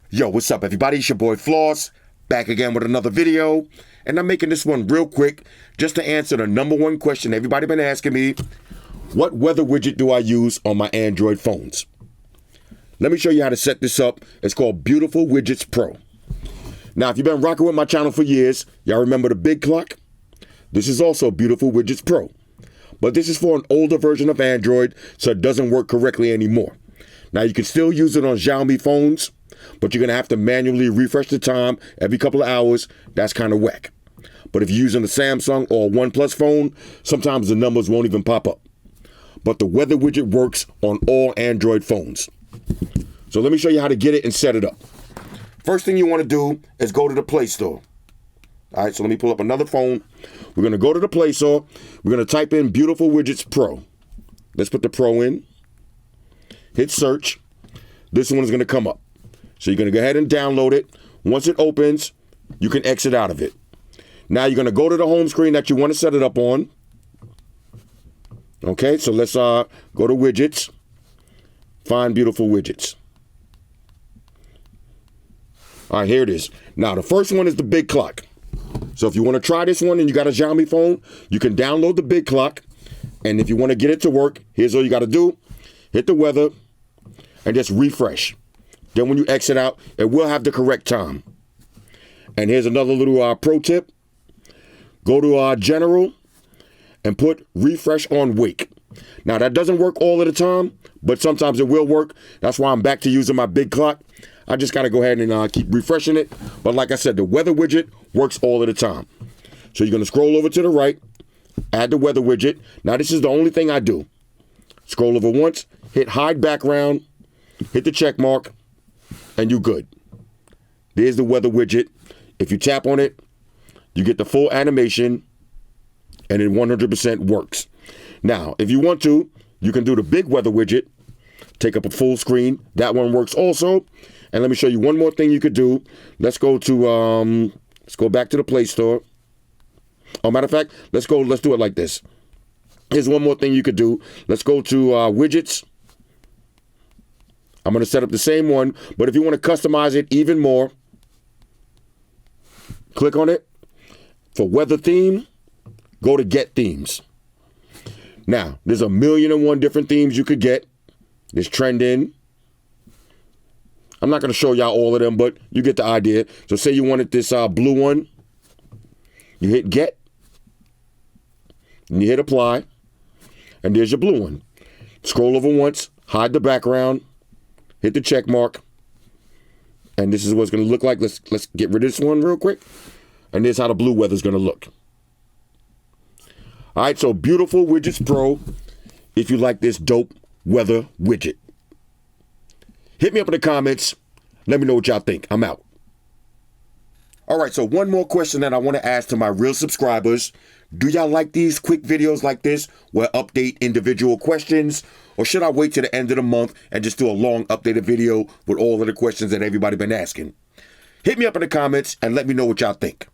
Yo, what's up everybody? It's your boy Floss, back again with another video. And I'm making this one real quick just to answer the #1 question everybody been asking me. What weather widget do I use on my Android phones? Let me show you how to set this up. It's called Beautiful Widgets Pro. Now, if you've been rocking with my channel for years, y'all remember the big clock? This is also Beautiful Widgets Pro. But this is for an older version of Android, so it doesn't work correctly anymore. Now, you can still use it on Xiaomi phones, but you're going to have to manually refresh the time every couple of hours. That's kind of whack. But if you're using a Samsung or a OnePlus phone, sometimes the numbers won't even pop up. But the weather widget works on all Android phones. So let me show you how to get it and set it up. First thing you want to do is go to the Play Store. All right, so let me pull up another phone. We're going to go to the Play Store. We're going to type in Beautiful Widgets Pro. Let's put the Pro in. Hit search. This one is going to come up. So you're going to go ahead and download it. Once it opens, you can exit out of it. Now you're going to go to the home screen that you want to set it up on. Okay, so let's go to Widgets. Find Beautiful Widgets. All right, here it is. Now, the first one is the big clock. So if you want to try this one and you got a Xiaomi phone, you can download the big clock. And if you want to get it to work, here's all you got to do. Hit the weather and just refresh. Then when you exit out, it will have the correct time. And here's another little pro tip. Go to General and put refresh on wake. Now, that doesn't work all of the time, but sometimes it will work. That's why I'm back to using my big clock. I just got to go ahead and keep refreshing it. But like I said, the weather widget works all of the time. So you're going to scroll over to the right, add the weather widget. Now, this is the only thing I do. Scroll over once, hit hide background, hit the check mark, and you're good. There's the weather widget. If you tap on it, you get the full animation, and it 100% works. Now, if you want to, you can do the big weather widget, take up a full screen. That one works also. And let me show you one more thing you could do. Let's go back to the Play Store. Oh, matter of fact, let's do it like this. Here's one more thing you could do. Let's go to Widgets. I'm going to set up the same one, but if you want to customize it even more, click on it. For weather theme, go to Get Themes. Now, there's 1,000,001 different themes you could get. There's trending. I'm not going to show y'all all of them, but you get the idea. So say you wanted this blue one. You hit Get. And you hit Apply. And there's your blue one. Scroll over once. Hide the background. Hit the check mark. And this is what it's going to look like. Let's get rid of this one real quick. And here's how the blue weather is going to look. All right, so Beautiful Widgets Pro if you like this dope weather widget. Hit me up in the comments. Let me know what y'all think. I'm out. All right, so one more question that I want to ask to my real subscribers. Do y'all like these quick videos like this where I update individual questions? Or should I wait to the end of the month and just do a long updated video with all of the questions that everybody been asking? Hit me up in the comments and let me know what y'all think.